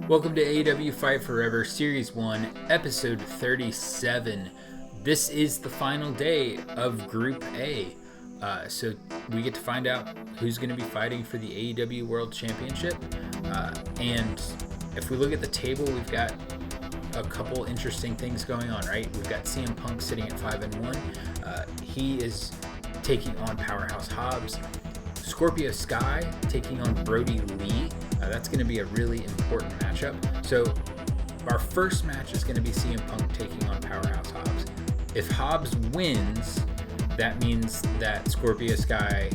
Welcome to AEW Fight Forever Series 1, Episode 37. This is the final day of Group A. So we get to find out who's going to be fighting for the AEW World Championship. And if we look at the table, we've got a couple interesting things going on, right? We've got CM Punk sitting at 5-1. He is taking on Powerhouse Hobbs. Scorpio Sky taking on Brodie Lee. That's going to be a really important matchup. So our first match is going to be CM Punk taking on Powerhouse Hobbs. If Hobbs wins, that means that Scorpio Sky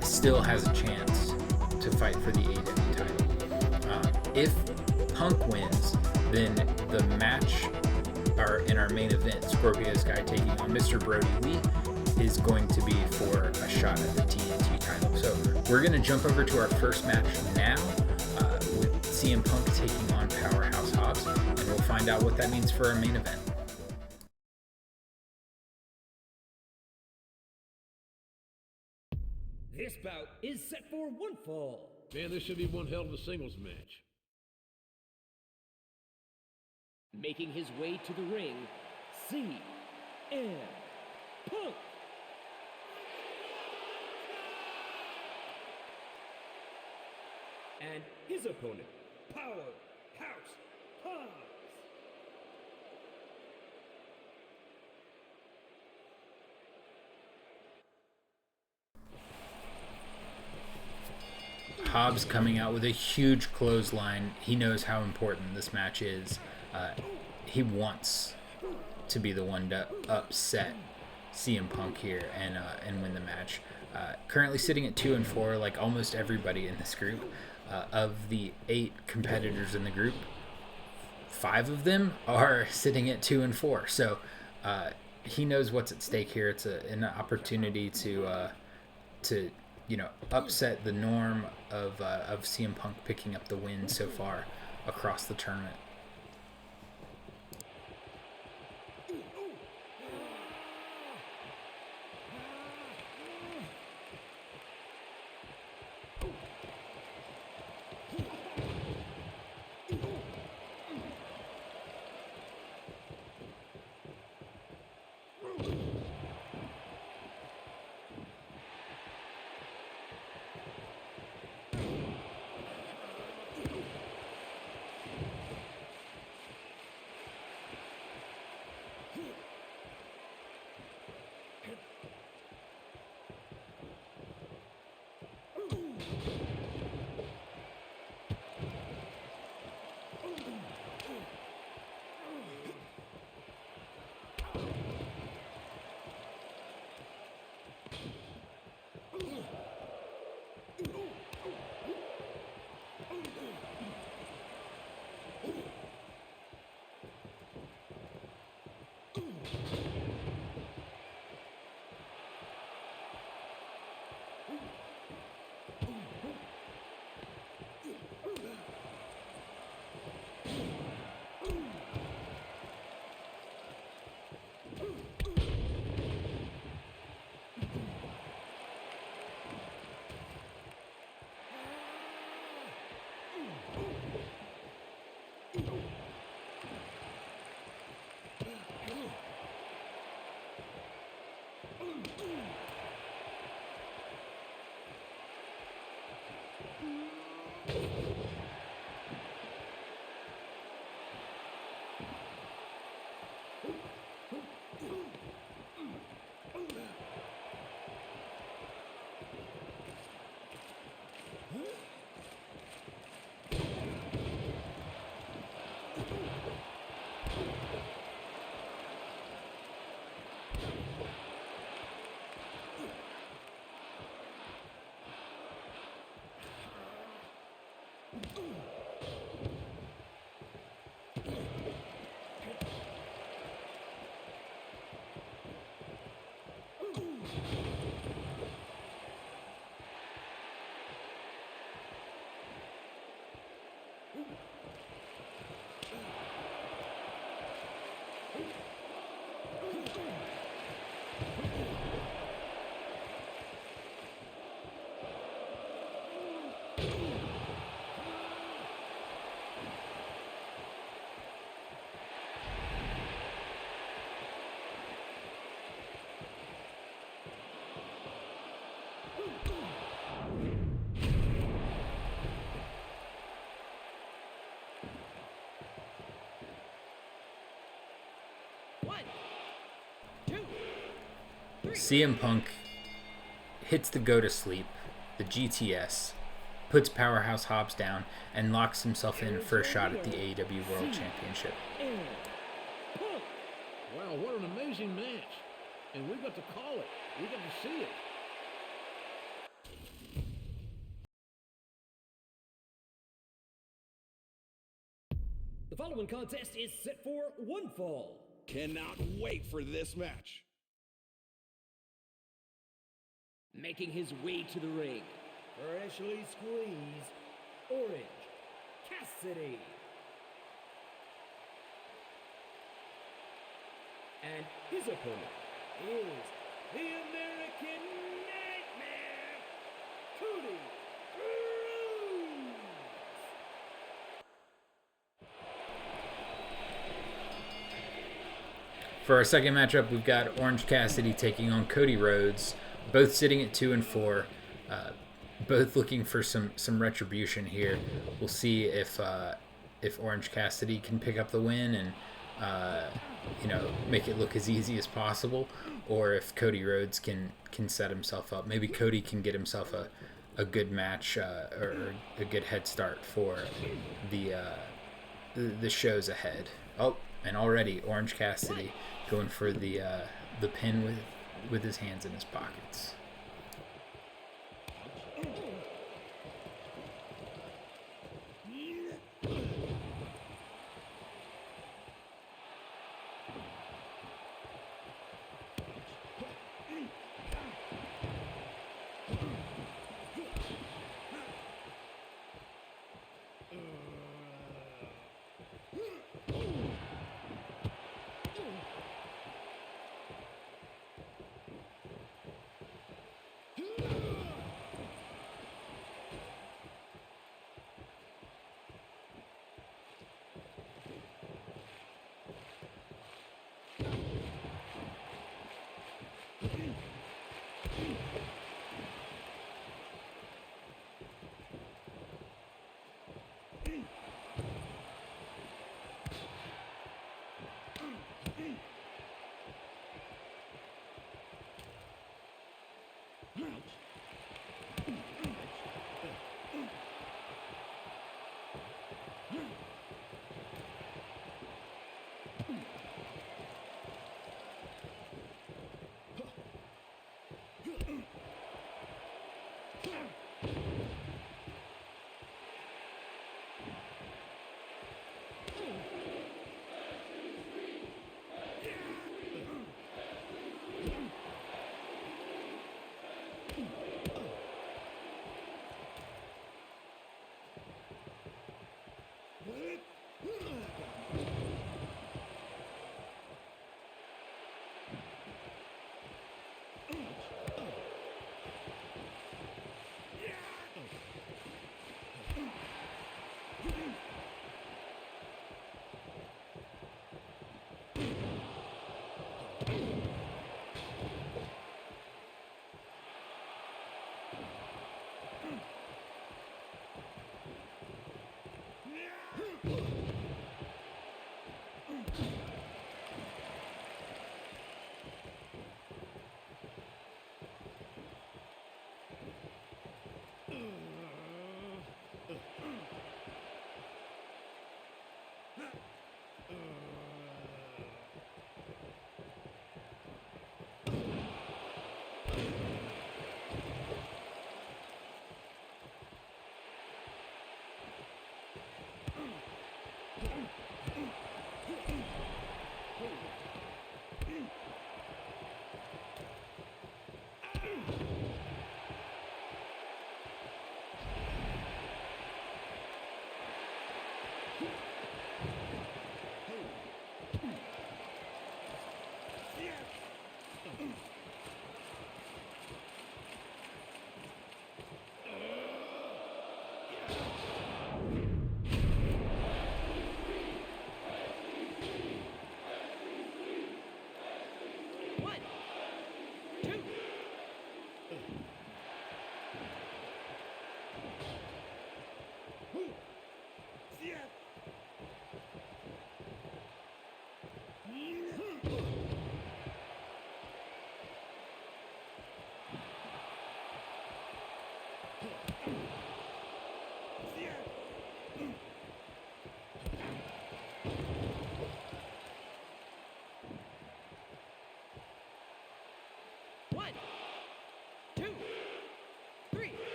still has a chance to fight for the AEW title. If Punk wins, then the match in our main event, Scorpio Sky taking on Mr. Brodie Lee, is going to be for a shot at the TNT title. So we're going to jump over to our first match now with CM Punk taking on Powerhouse Hobbs, and we'll find out what that means for our main event. This bout is set for one fall. Man, this should be one hell of a singles match. Making his way to the ring, CM Punk. And his opponent, Powerhouse Hobbs. Hobbs coming out with a huge clothesline. He knows how important this match is. He wants to be the one to upset CM Punk here and win the match. Currently sitting at 2-4, like almost everybody in this group. Of the 8 competitors in the group, 5 of them are sitting at 2-4. So he knows what's at stake here. It's an opportunity to upset the norm of CM Punk picking up the win so far across the tournament. CM Punk hits the go to sleep, the GTS, puts Powerhouse Hobbs down, and locks himself in for a shot at the AEW World Championship. Wow, what an amazing match. And we got to call it. We got to see it. The following contest is set for one fall. Cannot wait for this match. Making his way to the ring, freshly squeezed, Orange Cassidy. And his opponent is the American Nightmare, Cody Rhodes. For our second matchup, we've got Orange Cassidy taking on Cody Rhodes, both sitting at 2-4, both looking for some retribution here. We'll see if Orange Cassidy can pick up the win and make it look as easy as possible, or if Cody Rhodes can set himself up. Maybe Cody can get himself a good match or a good head start for the shows ahead. Oh, and already Orange Cassidy going for the pin with his hands in his pockets.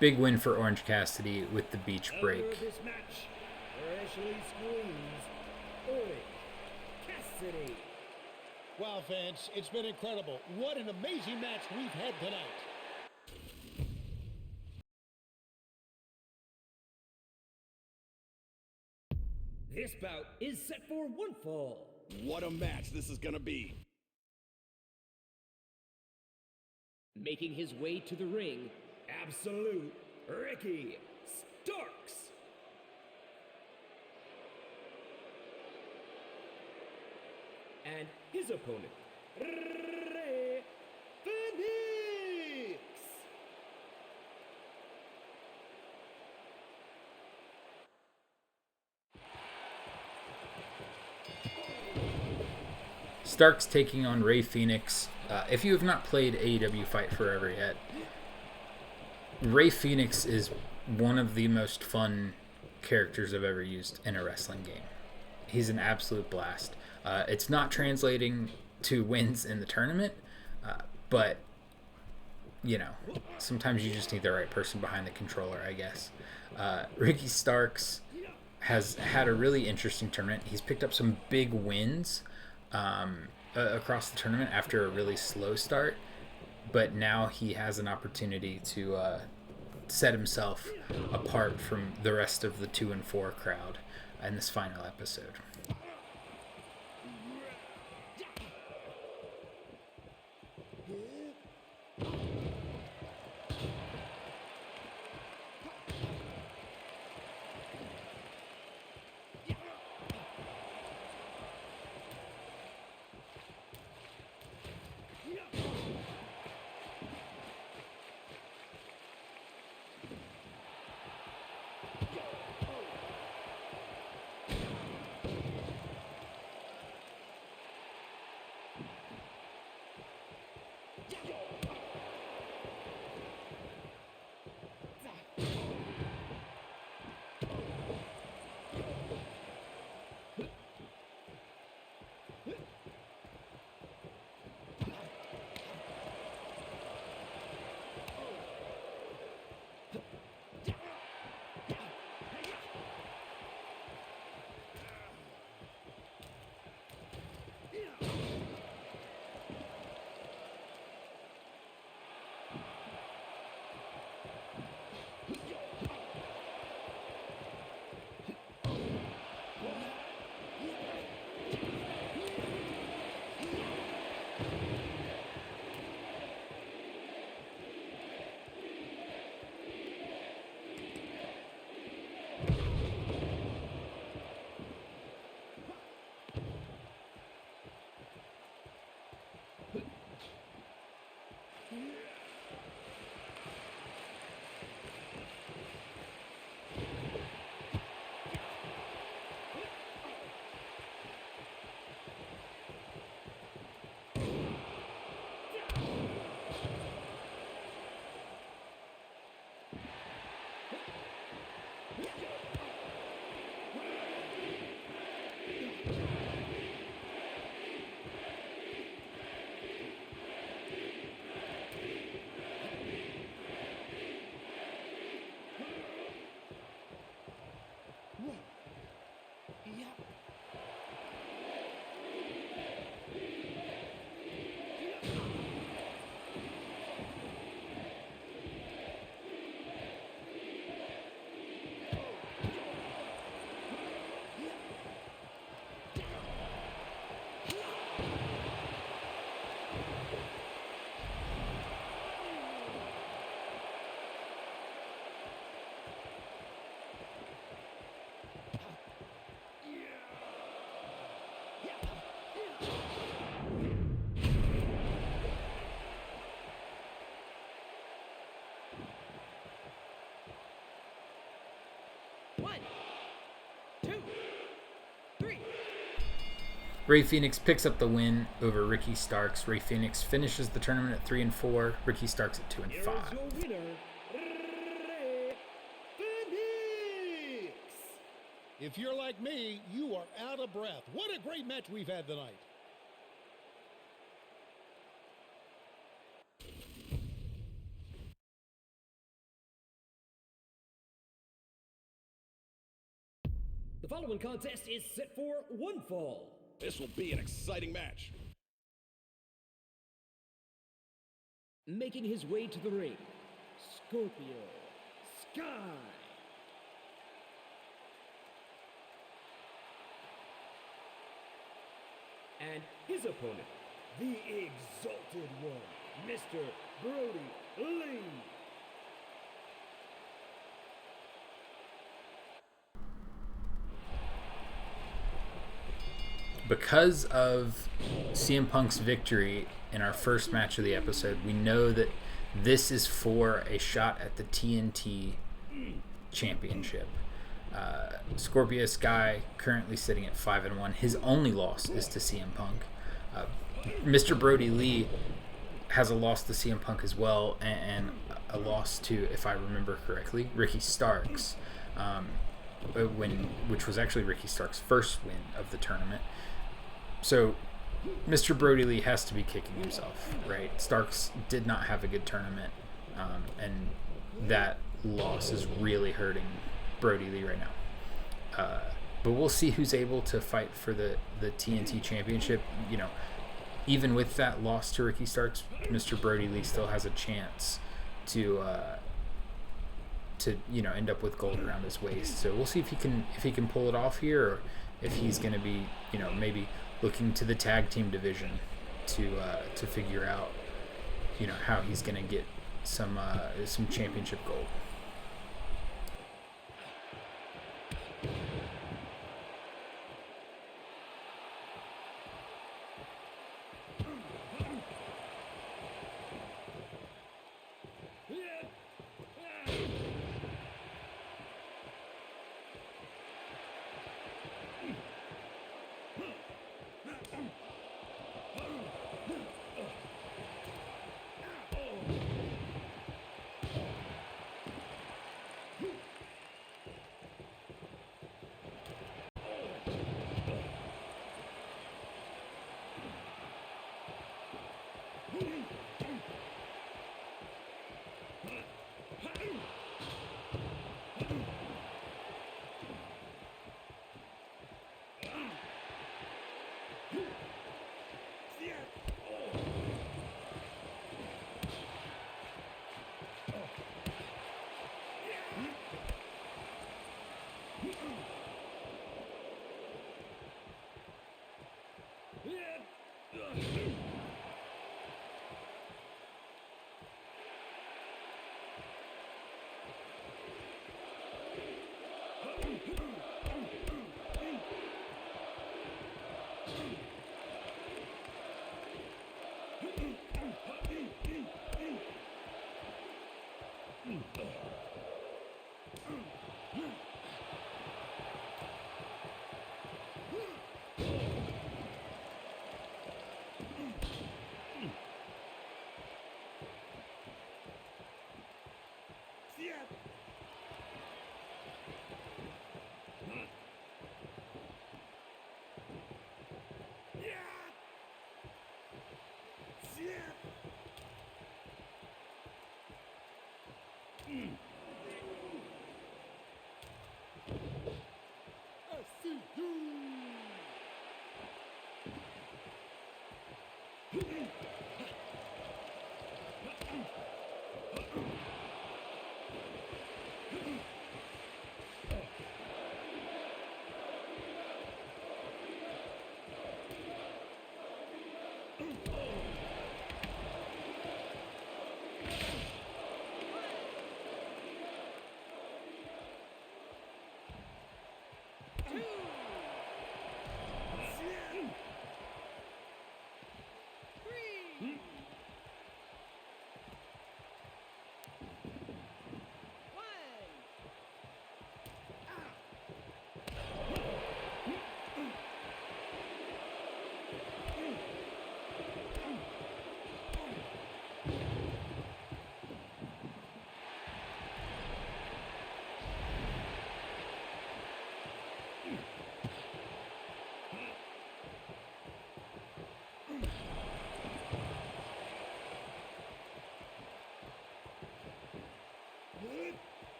Big win for Orange Cassidy with the beach break. This match, freshly squeezed, Orange Cassidy. Wow, fans, it's been incredible. What an amazing match we've had tonight. This bout is set for one fall. What a match this is gonna be. Making his way to the ring, Absolute Ricky Starks. And his opponent, Fenix. Starks taking on Fenix. If you have not played AEW Fight Forever yet, Fenix is one of the most fun characters I've ever used in a wrestling game. He's an absolute blast. It's not translating to wins in the tournament, but, you know, sometimes you just need the right person behind the controller, I guess. Ricky Starks has had a really interesting tournament. He's picked up some big wins across the tournament after a really slow start, but now he has an opportunity to set himself apart from the rest of the 2 and 4 crowd in this final episode. Fenix picks up the win over Ricky Starks. Fenix finishes the tournament at 3 and 4. Ricky Starks at 2 and 5. Here's your winner, Fenix. If you're like me, you are out of breath. What a great match we've had tonight. The following contest is set for one fall. This will be an exciting match. Making his way to the ring, Scorpio Sky. And his opponent, the Exalted One, Mr. Brodie Lee. Because of CM Punk's victory in our first match of the episode, we know that this is for a shot at the TNT Championship. Scorpio Sky currently sitting at 5-1. His only loss is to CM Punk. Mr. Brodie Lee has a loss to CM Punk as well, and a loss to, if I remember correctly, Ricky Starks, which was actually Ricky Starks' first win of the tournament. So Mr. Brodie Lee has to be kicking himself, right? Starks did not have a good tournament, and that loss is really hurting Brodie Lee right now. But we'll see who's able to fight for the TNT Championship. You know, even with that loss to Ricky Starks, Mr. Brodie Lee still has a chance to end up with gold around his waist. So we'll see if he can pull it off here, or if he's going to be, maybe looking to the tag team division to figure out, how he's going to get some championship gold.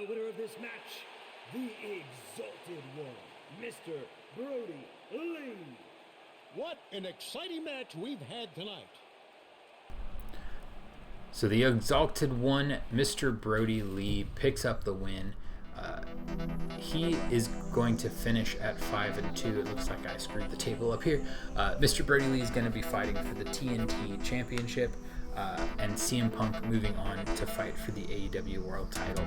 The winner of this match, the Exalted One, Mr. Brodie Lee. What an exciting match we've had tonight. So the Exalted One, Mr. Brodie Lee, picks up the win. He is going to finish at 5-2. It looks like I screwed the table up here. Mr. Brodie Lee is going to be fighting for the TNT Championship, and CM Punk moving on to fight for the AEW World Title.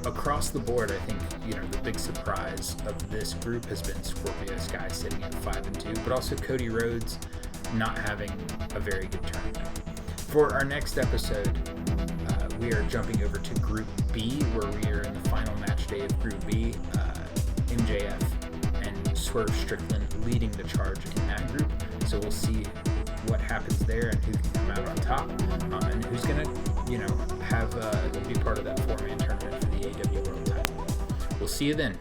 Across the board, I think the big surprise of this group has been Scorpio Sky sitting at 5-2, but also Cody Rhodes not having a very good tournament. For our next episode, we are jumping over to Group B, where we are in the final match day of Group B. MJF and Swerve Strickland leading the charge in that group. So we'll see what happens there and who can come out on top, and who's going to, have be part of that 4-man tournament for the AEW World Title. We'll see you then.